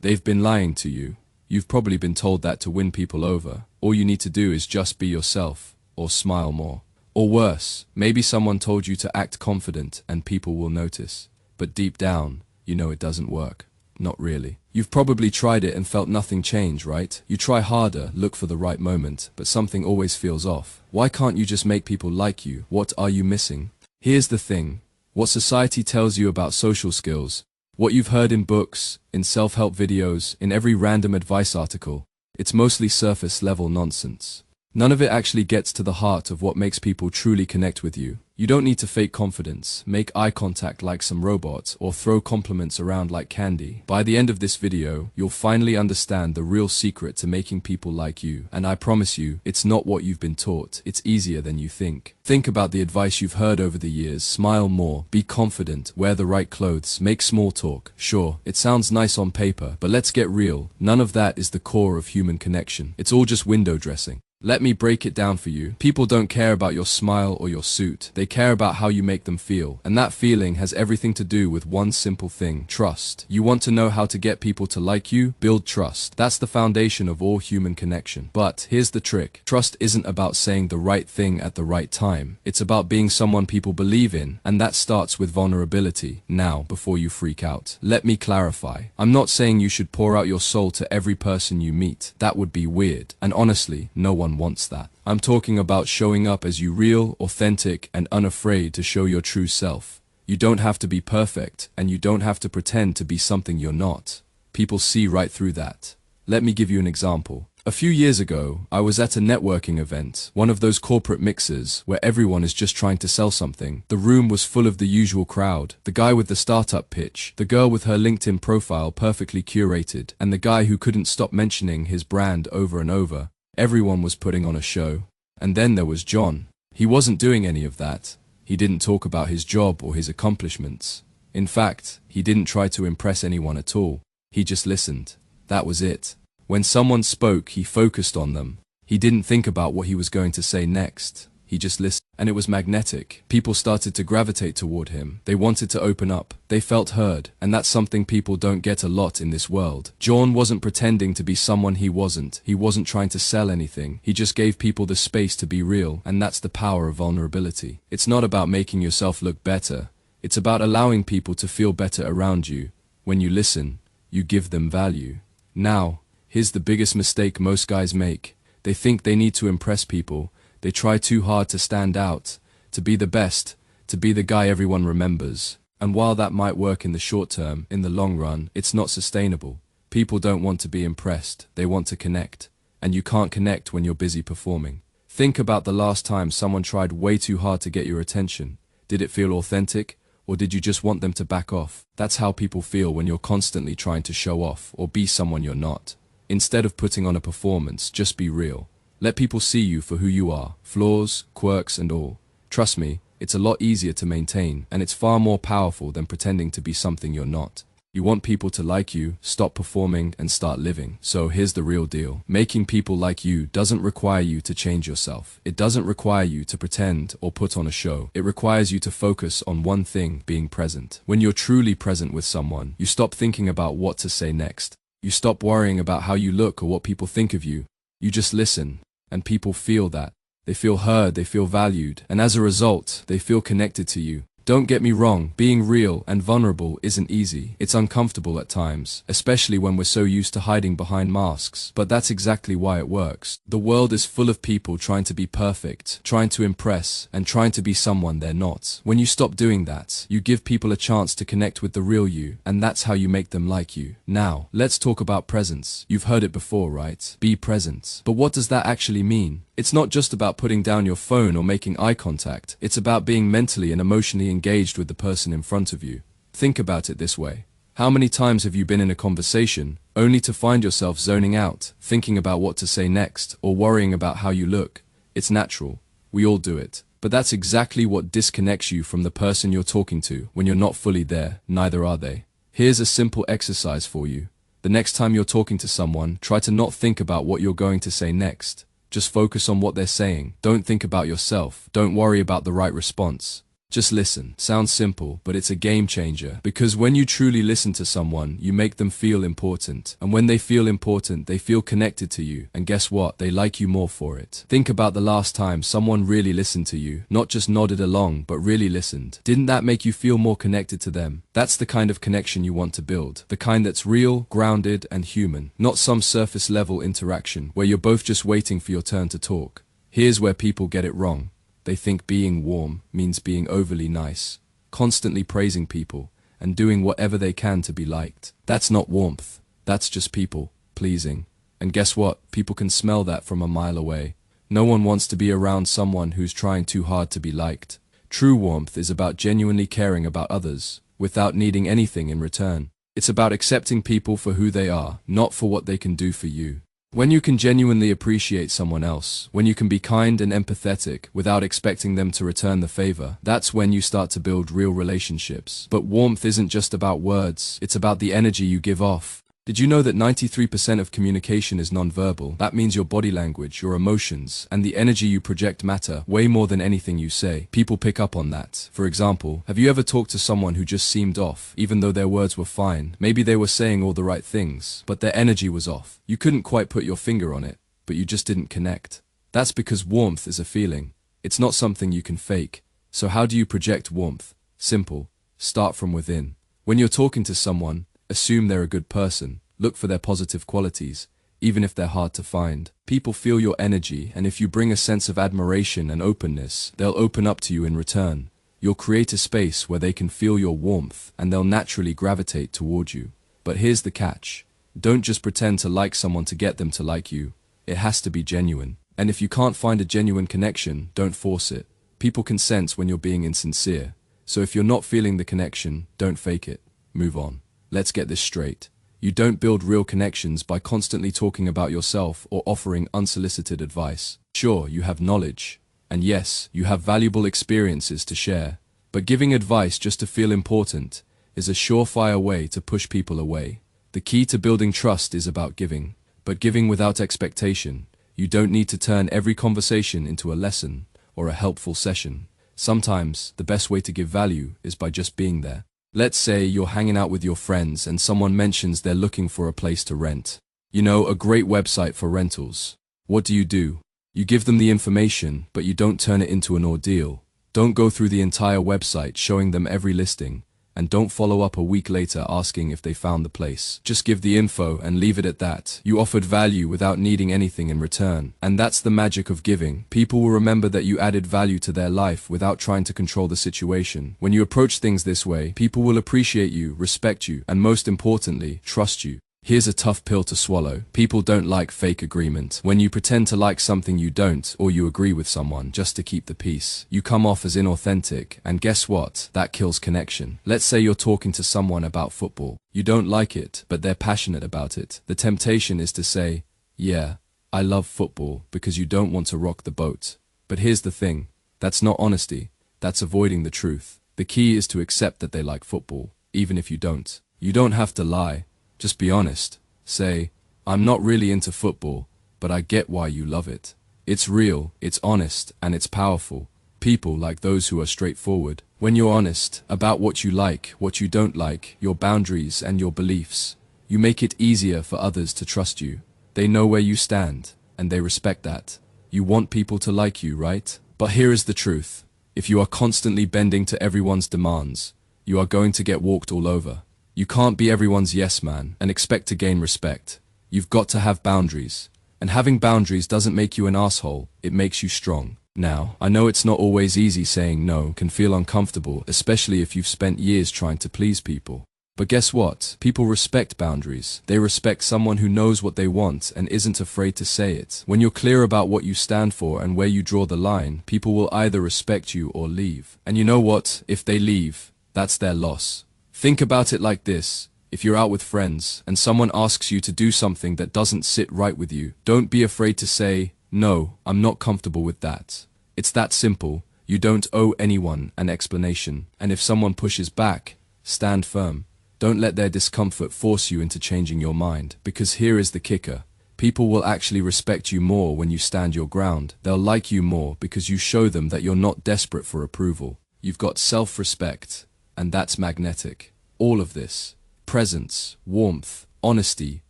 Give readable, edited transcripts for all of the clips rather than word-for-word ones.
They've been lying to you. You've probably been told that to win people over. All you need to do is just be yourself, or smile more. Or worse, maybe someone told you to act confident and people will notice. But deep down, you know it doesn't work. Not really. You've probably tried it and felt nothing change, right? You try harder, look for the right moment, but something always feels off. Why can't you just make people like you? What are you missing? Here's the thing. What society tells you about social skills, what you've heard in books, in self-help videos, in every random advice article, it's mostly surface-level nonsense. None of it actually gets to the heart of what makes people truly connect with you. You don't need to fake confidence, make eye contact like some robot, or throw compliments around like candy. By the end of this video, you'll finally understand the real secret to making people like you. And I promise you, it's not what you've been taught. It's easier than you think. Think about the advice you've heard over the years. Smile more, be confident, wear the right clothes, make small talk. Sure, it sounds nice on paper, but let's get real. None of that is the core of human connection. It's all just window dressing. Let me break it down for you. People don't care about your smile or your suit. They care about how you make them feel. And that feeling has everything to do with one simple thing: trust. You want to know how to get people to like you? Build trust. That's the foundation of all human connection. But here's the trick. Trust isn't about saying the right thing at the right time. It's about being someone people believe in, and that starts with vulnerability. Now, before you freak out, let me clarify. I'm not saying you should pour out your soul to every person you meet. That would be weird. And honestly, no one wants that. I'm talking about showing up as you, real, authentic, and unafraid to show your true self. You don't have to be perfect, and you don't have to pretend to be something you're not. People see right through that. Let me give you an example. A few years ago, I was at a networking event, one of those corporate mixers where everyone is just trying to sell something. The room was full of the usual crowd: the guy with the startup pitch, the girl with her LinkedIn profile perfectly curated, and the guy who couldn't stop mentioning his brand over and over. Everyone was putting on a show. And then there was John. He wasn't doing any of that. He didn't talk about his job or his accomplishments. In fact, he didn't try to impress anyone at all. He just listened. That was it. When someone spoke, he focused on them. He didn't think about what he was going to say next. He just listened. And it was magnetic. People started to gravitate toward him. They wanted to open up. They felt heard. And that's something people don't get a lot in this world. John wasn't pretending to be someone he wasn't. He wasn't trying to sell anything. He just gave people the space to be real. And that's the power of vulnerability. It's not about making yourself look better. It's about allowing people to feel better around you. When you listen, you give them value. Now, here's the biggest mistake most guys make. They think they need to impress people. They try too hard to stand out, to be the best, to be the guy everyone remembers. And while that might work in the short term, in the long run, it's not sustainable. People don't want to be impressed, they want to connect. And you can't connect when you're busy performing. Think about the last time someone tried way too hard to get your attention. Did it feel authentic? Or did you just want them to back off? That's how people feel when you're constantly trying to show off or be someone you're not. Instead of putting on a performance, just be real. Let people see you for who you are, flaws, quirks, and all. Trust me, it's a lot easier to maintain, and it's far more powerful than pretending to be something you're not. You want people to like you, stop performing, and start living. So here's the real deal. Making people like you doesn't require you to change yourself. It doesn't require you to pretend or put on a show. It requires you to focus on one thing: being present. When you're truly present with someone, you stop thinking about what to say next. You stop worrying about how you look or what people think of you. You just listen. And people feel that. They feel heard, they feel valued, and as a result, they feel connected to you. Don't get me wrong, being real and vulnerable isn't easy. It's uncomfortable at times, especially when we're so used to hiding behind masks. But that's exactly why it works. The world is full of people trying to be perfect, trying to impress, and trying to be someone they're not. When you stop doing that, you give people a chance to connect with the real you, and that's how you make them like you. Now, let's talk about presence. You've heard it before, right? Be present. But what does that actually mean? It's not just about putting down your phone or making eye contact. It's about being mentally and emotionally engaged with the person in front of you. Think about it this way. How many times have you been in a conversation only to find yourself zoning out, thinking about what to say next, or worrying about how you look? It's natural. We all do it. But that's exactly what disconnects you from the person you're talking to. When you're not fully there, neither are they. Here's a simple exercise for you. The next time you're talking to someone, try to not think about what you're going to say next. Just focus on what they're saying. Don't think about yourself. Don't worry about the right response. Just listen. Sounds simple, but it's a game changer. Because when you truly listen to someone, you make them feel important. And when they feel important, they feel connected to you. And guess what? They like you more for it. Think about the last time someone really listened to you. Not just nodded along, but really listened. Didn't that make you feel more connected to them? That's the kind of connection you want to build. The kind that's real, grounded, and human. Not some surface level interaction where you're both just waiting for your turn to talk. Here's where people get it wrong. They think being warm means being overly nice, constantly praising people, and doing whatever they can to be liked. That's not warmth. That's just people pleasing. And guess what? People can smell that from a mile away. No one wants to be around someone who's trying too hard to be liked. True warmth is about genuinely caring about others, without needing anything in return. It's about accepting people for who they are, not for what they can do for you. When you can genuinely appreciate someone else, when you can be kind and empathetic without expecting them to return the favor, that's when you start to build real relationships. But warmth isn't just about words, it's about the energy you give off. Did you know that 93% of communication is nonverbal? That means your body language, your emotions, and the energy you project matter way more than anything you say. People pick up on that. For example, have you ever talked to someone who just seemed off, even though their words were fine? Maybe they were saying all the right things, but their energy was off. You couldn't quite put your finger on it, but you just didn't connect. That's because warmth is a feeling. It's not something you can fake. So how do you project warmth? Simple. Start from within. When you're talking to someone, assume they're a good person. Look for their positive qualities, even if they're hard to find. People feel your energy, and if you bring a sense of admiration and openness, they'll open up to you in return. You'll create a space where they can feel your warmth, and they'll naturally gravitate toward you. But here's the catch. Don't just pretend to like someone to get them to like you. It has to be genuine. And if you can't find a genuine connection, don't force it. People can sense when you're being insincere. So if you're not feeling the connection, don't fake it. Move on. Let's get this straight. You don't build real connections by constantly talking about yourself or offering unsolicited advice. Sure, you have knowledge, and yes, you have valuable experiences to share, but giving advice just to feel important is a surefire way to push people away. The key to building trust is about giving, but giving without expectation. You don't need to turn every conversation into a lesson or a helpful session. Sometimes, the best way to give value is by just being there. Let's say you're hanging out with your friends and someone mentions they're looking for a place to rent. You know, a great website for rentals. What do? You give them the information, but you don't turn it into an ordeal. Don't go through the entire website showing them every listing, and don't follow up a week later asking if they found the place. Just give the info and leave it at that. You offered value without needing anything in return. And that's the magic of giving. People will remember that you added value to their life without trying to control the situation. When you approach things this way, people will appreciate you, respect you, and most importantly, trust you. Here's a tough pill to swallow. People don't like fake agreement. When you pretend to like something you don't, or you agree with someone just to keep the peace, you come off as inauthentic, and guess what? That kills connection. Let's say you're talking to someone about football. You don't like it, but they're passionate about it. The temptation is to say, yeah, I love football, because you don't want to rock the boat. But here's the thing. That's not honesty. That's avoiding the truth. The key is to accept that they like football, even if you don't. You don't have to lie. Just be honest. Say, I'm not really into football, but I get why you love it. It's real, it's honest, and it's powerful. People like those who are straightforward. When you're honest about what you like, what you don't like, your boundaries and your beliefs, you make it easier for others to trust you. They know where you stand, and they respect that. You want people to like you, right? But here is the truth. If you are constantly bending to everyone's demands, you are going to get walked all over. You can't be everyone's yes man and expect to gain respect. You've got to have boundaries. And having boundaries doesn't make you an asshole, it makes you strong. Now, I know it's not always easy. Saying no can feel uncomfortable, especially if you've spent years trying to please people. But guess what? People respect boundaries. They respect someone who knows what they want and isn't afraid to say it. When you're clear about what you stand for and where you draw the line, people will either respect you or leave. And you know what? If they leave, that's their loss. Think about it like this. If you're out with friends and someone asks you to do something that doesn't sit right with you, don't be afraid to say, no, I'm not comfortable with that. It's that simple. You don't owe anyone an explanation. And if someone pushes back, stand firm. Don't let their discomfort force you into changing your mind. Because here is the kicker. People will actually respect you more when you stand your ground. They'll like you more because you show them that you're not desperate for approval. You've got self-respect, and that's magnetic. All of this, presence, warmth, honesty,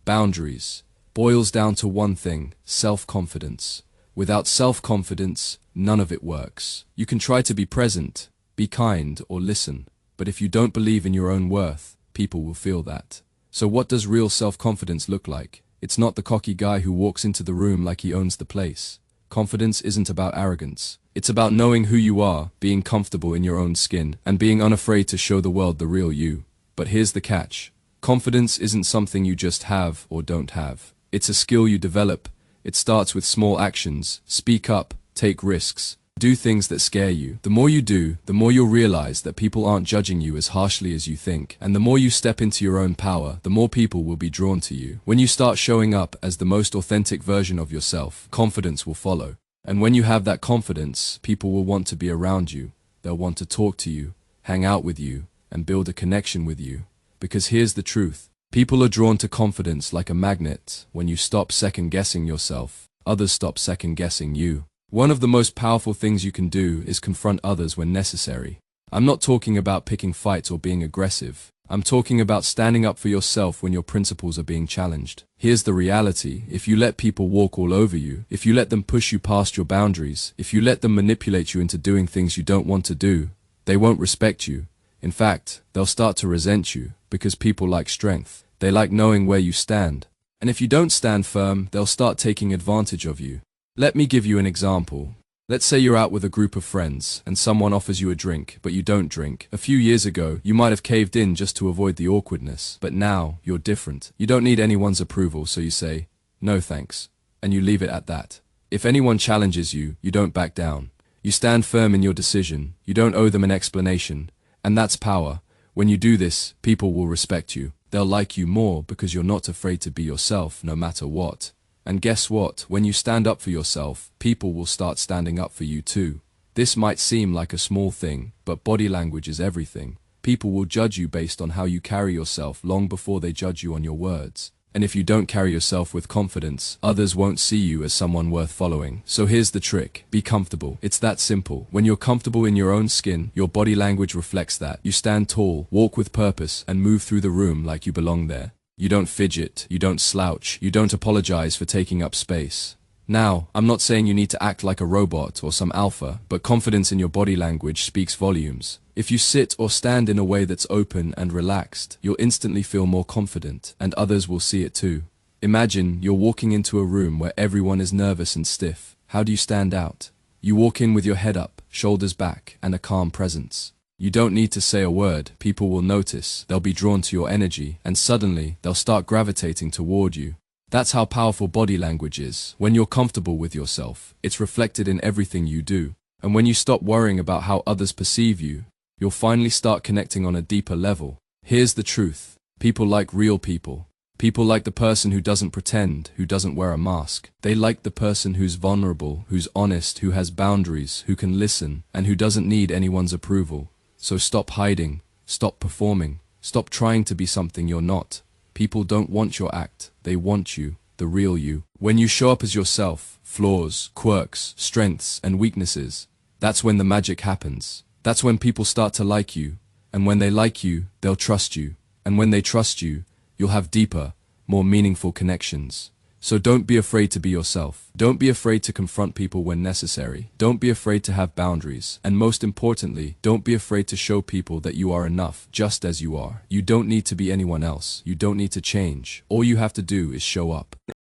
boundaries, boils down to one thing: self-confidence. Without self-confidence, none of it works. You can try to be present, be kind, or listen, but if you don't believe in your own worth, people will feel that. So what does real self-confidence look like? It's not the cocky guy who walks into the room like he owns the place. Confidence isn't about arrogance. It's about knowing who you are, being comfortable in your own skin, and being unafraid to show the world the real you. But here's the catch. Confidence isn't something you just have or don't have. It's a skill you develop. It starts with small actions. Speak up, take risks, do things that scare you. The more you do, the more you'll realize that people aren't judging you as harshly as you think. And the more you step into your own power, the more people will be drawn to you. When you start showing up as the most authentic version of yourself, confidence will follow. And when you have that confidence, people will want to be around you. They'll want to talk to you, hang out with you, and build a connection with you. Because here's the truth. People are drawn to confidence like a magnet. When you stop second-guessing yourself, others stop second-guessing you. One of the most powerful things you can do is confront others when necessary. I'm not talking about picking fights or being aggressive. I'm talking about standing up for yourself when your principles are being challenged. Here's the reality: if you let people walk all over you, if you let them push you past your boundaries, if you let them manipulate you into doing things you don't want to do, they won't respect you. In fact, they'll start to resent you, because people like strength. They like knowing where you stand. And if you don't stand firm, they'll start taking advantage of you. Let me give you an example. Let's say you're out with a group of friends, and someone offers you a drink, but you don't drink. A few years ago, you might have caved in just to avoid the awkwardness. But now, you're different. You don't need anyone's approval, so you say, "No thanks," and you leave it at that. If anyone challenges you, you don't back down. You stand firm in your decision. You don't owe them an explanation. And that's power. When you do this, people will respect you. They'll like you more because you're not afraid to be yourself no matter what. And guess what? When you stand up for yourself, people will start standing up for you too. This might seem like a small thing, but body language is everything. People will judge you based on how you carry yourself long before they judge you on your words. And if you don't carry yourself with confidence, others won't see you as someone worth following. So here's the trick. Be comfortable. It's that simple. When you're comfortable in your own skin, your body language reflects that. You stand tall, walk with purpose, and move through the room like you belong there. You don't fidget, you don't slouch, you don't apologize for taking up space. Now, I'm not saying you need to act like a robot or some alpha, but confidence in your body language speaks volumes. If you sit or stand in a way that's open and relaxed, you'll instantly feel more confident, and others will see it too. Imagine you're walking into a room where everyone is nervous and stiff. How do you stand out? You walk in with your head up, shoulders back, and a calm presence. You don't need to say a word. People will notice, they'll be drawn to your energy, and suddenly, they'll start gravitating toward you. That's how powerful body language is. When you're comfortable with yourself, it's reflected in everything you do. And when you stop worrying about how others perceive you, you'll finally start connecting on a deeper level. Here's the truth. People like real people. People like the person who doesn't pretend, who doesn't wear a mask. They like the person who's vulnerable, who's honest, who has boundaries, who can listen, and who doesn't need anyone's approval. So stop hiding, stop performing, stop trying to be something you're not. People don't want your act, they want you, the real you. When you show up as yourself, flaws, quirks, strengths, and weaknesses, that's when the magic happens. That's when people start to like you. And when they like you, they'll trust you. And when they trust you, you'll have deeper, more meaningful connections. So don't be afraid to be yourself. Don't be afraid to confront people when necessary. Don't be afraid to have boundaries. And most importantly, don't be afraid to show people that you are enough, just as you are. You don't need to be anyone else. You don't need to change. All you have to do is show up.